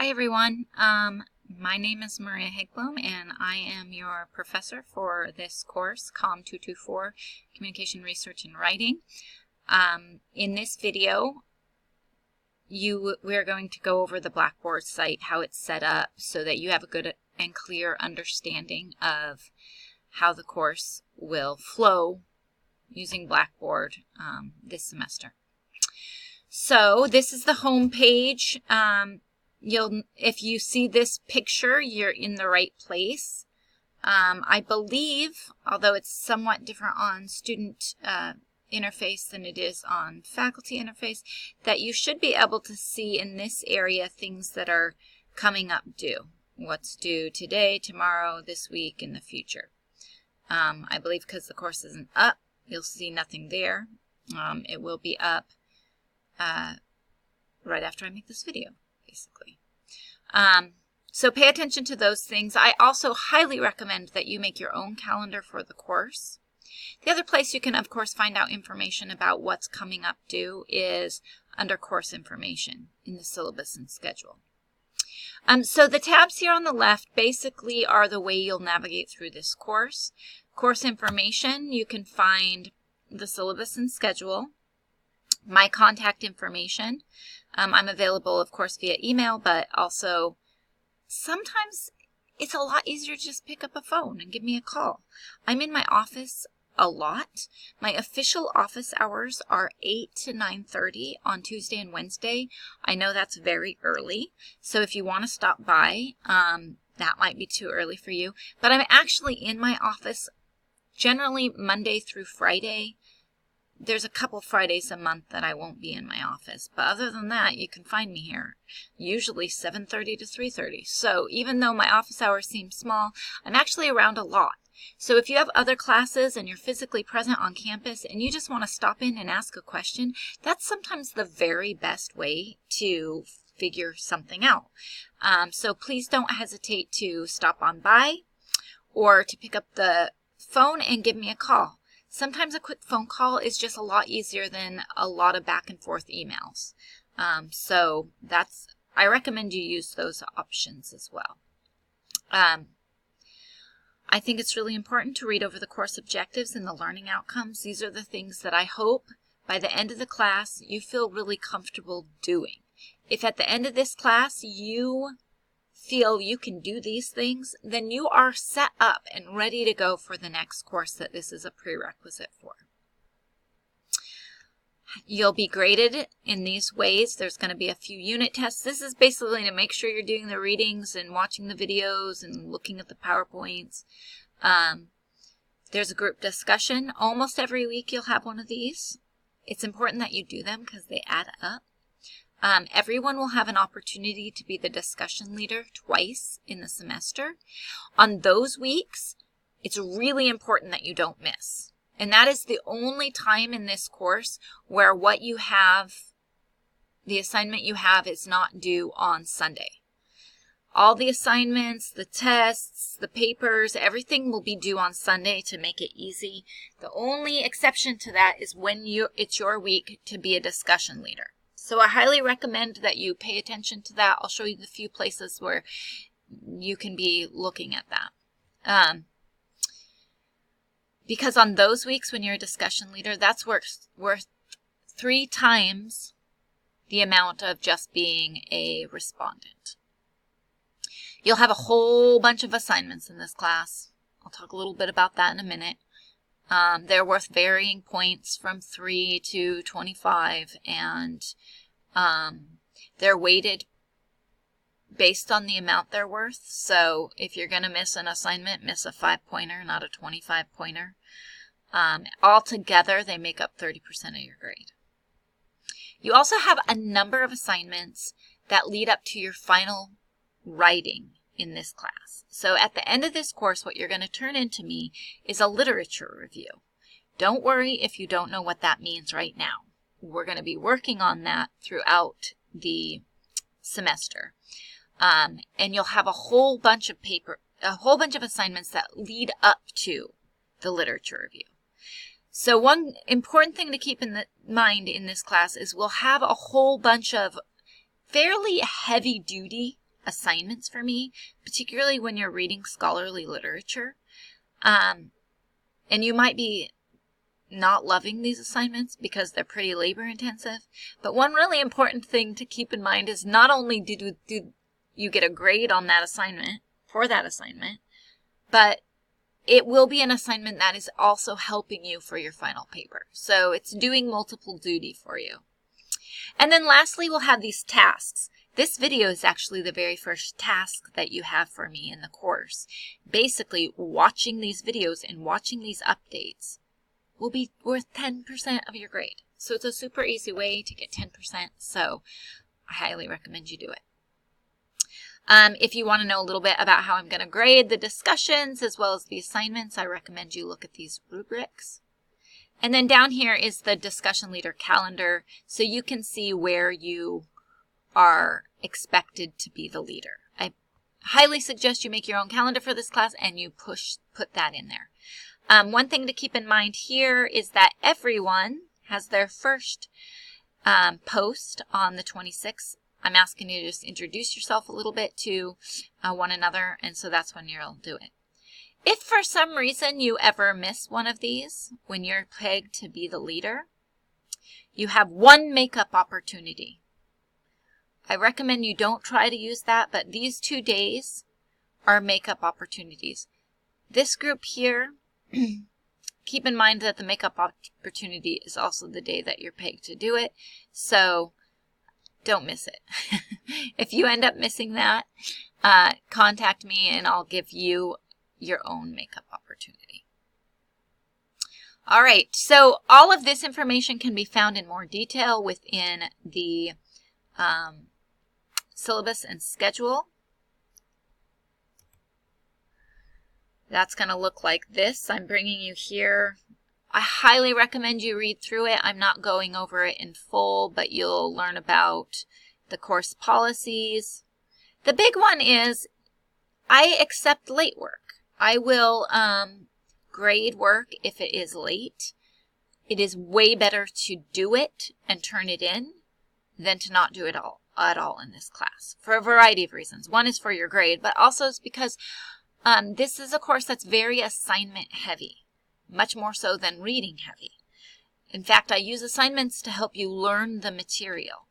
Hi everyone, my name is Maria Hegblom and I am your professor for this course, COM 224, Communication Research and Writing. In this video, we're going to go over the Blackboard site, how it's set up so that you have a good and clear understanding of how the course will flow using Blackboard this semester. So this is the home page. If you see this picture, you're in the right place. I believe, although it's somewhat different on student interface than it is on faculty interface, that you should be able to see in this area things that are coming up due. What's due today, tomorrow, this week, in the future. I believe because the course isn't up, you'll see nothing there. It will be up right after I make this video, basically. So pay attention to those things. I also highly recommend that you make your own calendar for the course. The other place you can, of course, find out information about what's coming up due is under course information in the syllabus and schedule. So the tabs here on the left basically are the way you'll navigate through this course. Course information, you can find the syllabus and schedule. My contact information. I'm available, of course, via email, but also sometimes it's a lot easier to just pick up a phone and give me a call. I'm in my office a lot. My official office hours are 8 to 9:30 on Tuesday and Wednesday. I know that's very early, so if you want to stop by, that might be too early for you. But I'm actually in my office generally Monday through Friday. There's a couple Fridays a month that I won't be in my office, but other than that, you can find me here, usually 7:30 to 3:30. So even though my office hours seem small, I'm actually around a lot. So if you have other classes and you're physically present on campus and you just want to stop in and ask a question, that's sometimes the very best way to figure something out. So please don't hesitate to stop on by or to pick up the phone and give me a call. Sometimes a quick phone call is just a lot easier than a lot of back and forth emails. So I recommend you use those options as well. I think it's really important to read over the course objectives and the learning outcomes. These are the things that I hope by the end of the class you feel really comfortable doing. If at the end of this class you feel you can do these things, then you are set up and ready to go for the next course that this is a prerequisite for. You'll be graded in these ways. There's going to be a few unit tests. This is basically to make sure you're doing the readings and watching the videos and looking at the PowerPoints. There's a group discussion. Almost every week you'll have one of these. It's important that you do them because they add up. Everyone will have an opportunity to be the discussion leader twice in the semester. On those weeks, it's really important that you don't miss. And that is the only time in this course where what you have, the assignment you have, is not due on Sunday. All the assignments, the tests, the papers, everything will be due on Sunday to make it easy. The only exception to that is when it's your week to be a discussion leader. So I highly recommend that you pay attention to that. I'll show you the few places where you can be looking at that. Because on those weeks when you're a discussion leader, that's worth 3 times the amount of just being a respondent. You'll have a whole bunch of assignments in this class. I'll talk a little bit about that in a minute. They're worth varying points from 3 to 25, and they're weighted based on the amount they're worth. So if you're going to miss an assignment, miss a 5-pointer, not a 25-pointer. Altogether, they make up 30% of your grade. You also have a number of assignments that lead up to your final writing in this class. So at the end of this course, what you're going to turn into me is a literature review. Don't worry if you don't know what that means right now. We're going to be working on that throughout the semester. And you'll have a whole bunch of assignments that lead up to the literature review. So one important thing to keep in mind in this class is we'll have a whole bunch of fairly heavy-duty assignments for me, particularly when you're reading scholarly literature. And you might be not loving these assignments because they're pretty labor intensive. But one really important thing to keep in mind is not only do you get a grade on that assignment, for that assignment, but it will be an assignment that is also helping you for your final paper. So it's doing multiple duty for you. And then lastly, we'll have these tasks. This video is actually the very first task that you have for me in the course. Basically, watching these videos and watching these updates will be worth 10% of your grade. So it's a super easy way to get 10%. So I highly recommend you do it. If you want to know a little bit about how I'm going to grade the discussions as well as the assignments, I recommend you look at these rubrics. And then down here is the discussion leader calendar, so you can see where you are expected to be the leader. I highly suggest you make your own calendar for this class and you put that in there. One thing to keep in mind here is that everyone has their first post on the 26th. I'm asking you to just introduce yourself a little bit to one another, and so that's when you'll do it. If for some reason you ever miss one of these when you're pegged to be the leader, you have one makeup opportunity. I recommend you don't try to use that, but these 2 days are makeup opportunities. This group here, keep in mind that the makeup opportunity is also the day that you're pegged to do it, so don't miss it. If you end up missing that, contact me and I'll give you your own makeup opportunity. All right, so all of this information can be found in more detail within the syllabus and schedule. That's going to look like this. I'm bringing you here. I highly recommend you read through it. I'm not going over it in full, but you'll learn about the course policies. The big one is I accept late work. I will grade work if it is late. It is way better to do it and turn it in than to not do it at all in this class for a variety of reasons. One is for your grade, but also it's because this is a course that's very assignment heavy. Much more so than reading heavy. In fact, I use assignments to help you learn the material.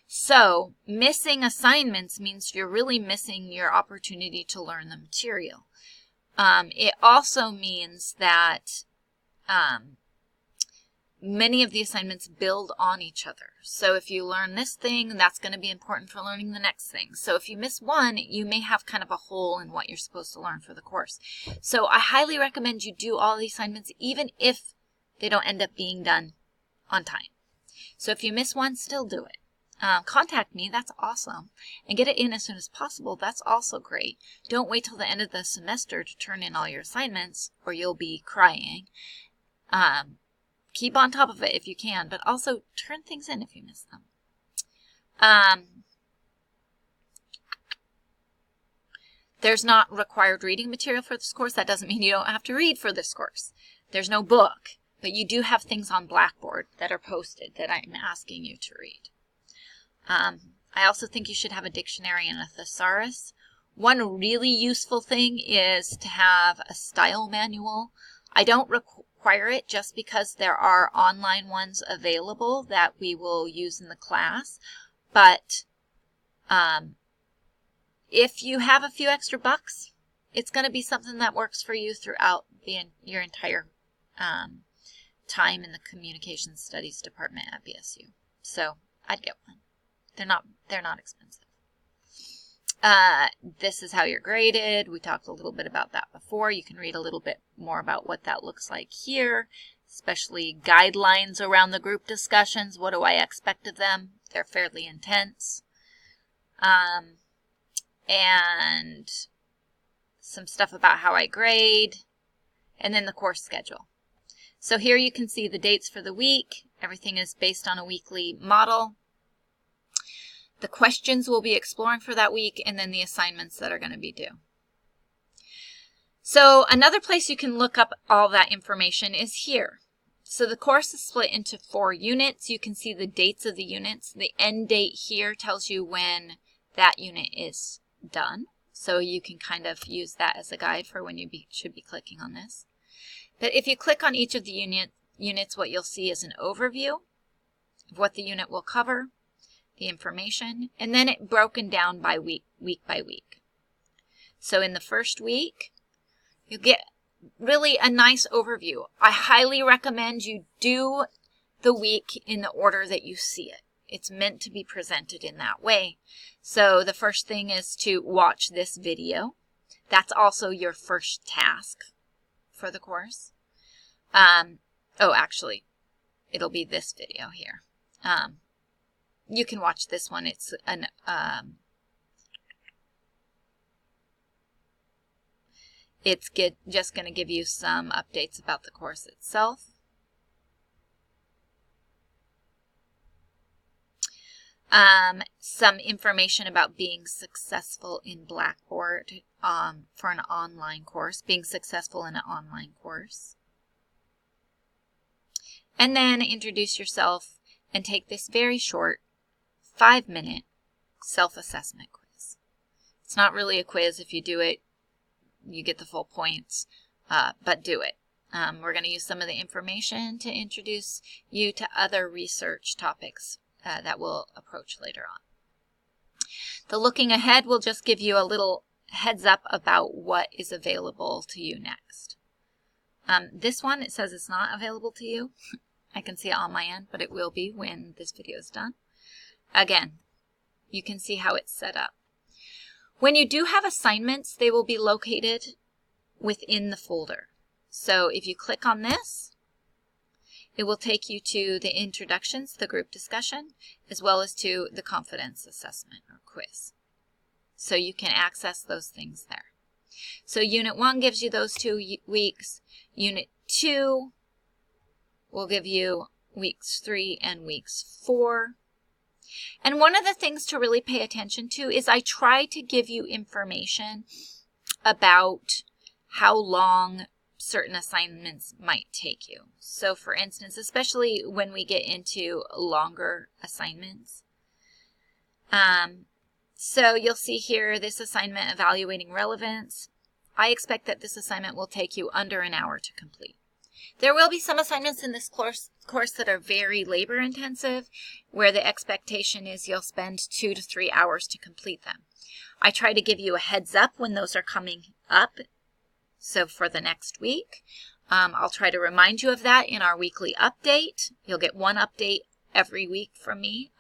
So missing assignments means you're really missing your opportunity to learn the material. It also means that many of the assignments build on each other. So if you learn this thing, that's going to be important for learning the next thing. So if you miss one, you may have kind of a hole in what you're supposed to learn for the course. So I highly recommend you do all the assignments, even if they don't end up being done on time. So if you miss one, still do it. Contact me, that's awesome. And get it in as soon as possible, that's also great. Don't wait till the end of the semester to turn in all your assignments, or you'll be crying. Keep on top of it if you can, but also turn things in if you miss them. There's not required reading material for this course. That doesn't mean you don't have to read for this course. There's no book, but you do have things on Blackboard that are posted that I'm asking you to read. I also think you should have a dictionary and a thesaurus. One really useful thing is to have a style manual. I don't require it just because there are online ones available that we will use in the class. But if you have a few extra bucks, it's going to be something that works for you throughout your entire time in the Communications Studies department at BSU. So I'd get one. They're not expensive. This is how you're graded. We talked a little bit about that before. You can read a little bit more about what that looks like here, especially guidelines around the group discussions. What do I expect of them? They're fairly intense. And some stuff about how I grade, and then the course schedule. So here you can see the dates for the week. Everything is based on a weekly model. The questions we'll be exploring for that week, and then the assignments that are going to be due. So another place you can look up all that information is here. So the course is split into 4 units. You can see the dates of the units. The end date here tells you when that unit is done. So you can kind of use that as a guide for when you should be clicking on this. But if you click on each of the units, what you'll see is an overview of what the unit will cover, the information, and then it broken down by week by week. So in the first week, you'll get really a nice overview. I highly recommend you do the week in the order that you see it. It's meant to be presented in that way. So the first thing is to watch this video. That's also your first task for the course. Oh, actually, it'll be this video here. You can watch this one. It's an it's just going to give you some updates about the course itself. Some information about being successful in Blackboard for an online course, being successful in an online course. And then introduce yourself and take this very short 5-minute self-assessment quiz. It's not really a quiz. If you do it, you get the full points, but do it. We're going to use some of the information to introduce you to other research topics that we'll approach later on. The looking ahead will just give you a little heads up about what is available to you next. This one, it says it's not available to you. I can see it on my end, but it will be when this video is done. Again, you can see how it's set up. When you do have assignments, they will be located within the folder. So if you click on this, it will take you to the introductions, the group discussion, as well as to the confidence assessment or quiz. So you can access those things there. So Unit 1 gives you those 2 weeks. Unit 2 will give you weeks 3 and weeks 4. And one of the things to really pay attention to is I try to give you information about how long certain assignments might take you. So for instance, especially when we get into longer assignments. So you'll see here this assignment, evaluating relevance. I expect that this assignment will take you under an hour to complete. There will be some assignments in this course that are very labor intensive, where the expectation is you'll spend 2 to 3 hours to complete them. I try to give you a heads up when those are coming up. So for the next week, I'll try to remind you of that in our weekly update. You'll get one update every week from me,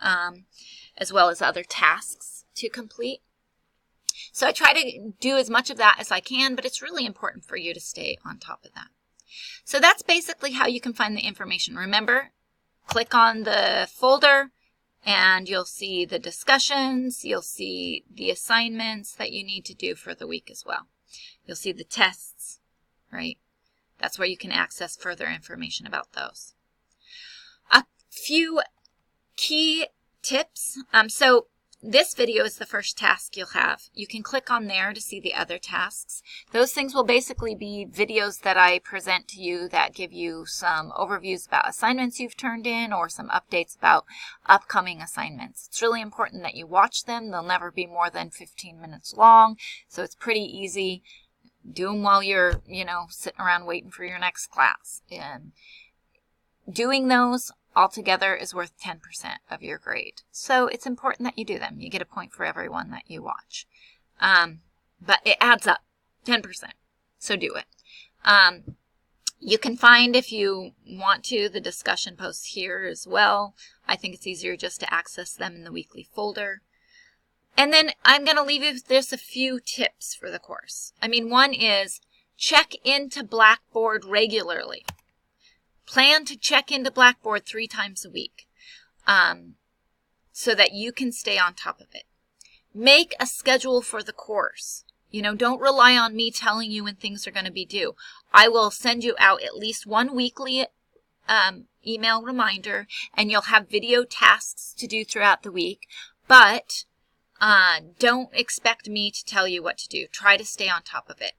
as well as other tasks to complete. So I try to do as much of that as I can, but it's really important for you to stay on top of that. So that's basically how you can find the information. Remember, click on the folder and you'll see the discussions, you'll see the assignments that you need to do for the week as well. You'll see the tests, right? That's where you can access further information about those. A few key tips. So this video is the first task you'll have. You can click on there to see the other tasks. Those things will basically be videos that I present to you that give you some overviews about assignments you've turned in or some updates about upcoming assignments. It's really important that you watch them. They'll never be more than 15 minutes long, so it's pretty easy. Do them while you're, sitting around waiting for your next class. And doing those altogether is worth 10% of your grade. So it's important that you do them. You get a point for every one that you watch. But it adds up, 10%. So do it. You can find, if you want to, the discussion posts here as well. I think it's easier just to access them in the weekly folder. And then I'm going to leave you with just a few tips for the course. One is check into Blackboard regularly. Plan to check into Blackboard 3 times a week so that you can stay on top of it. Make a schedule for the course. Don't rely on me telling you when things are going to be due. I will send you out at least one weekly email reminder, and you'll have video tasks to do throughout the week. But don't expect me to tell you what to do. Try to stay on top of it.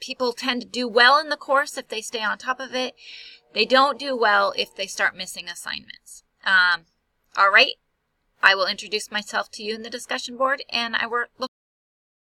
People tend to do well in the course if they stay on top of it. They don't do well if they start missing assignments. All right, I will introduce myself to you in the discussion board, and I look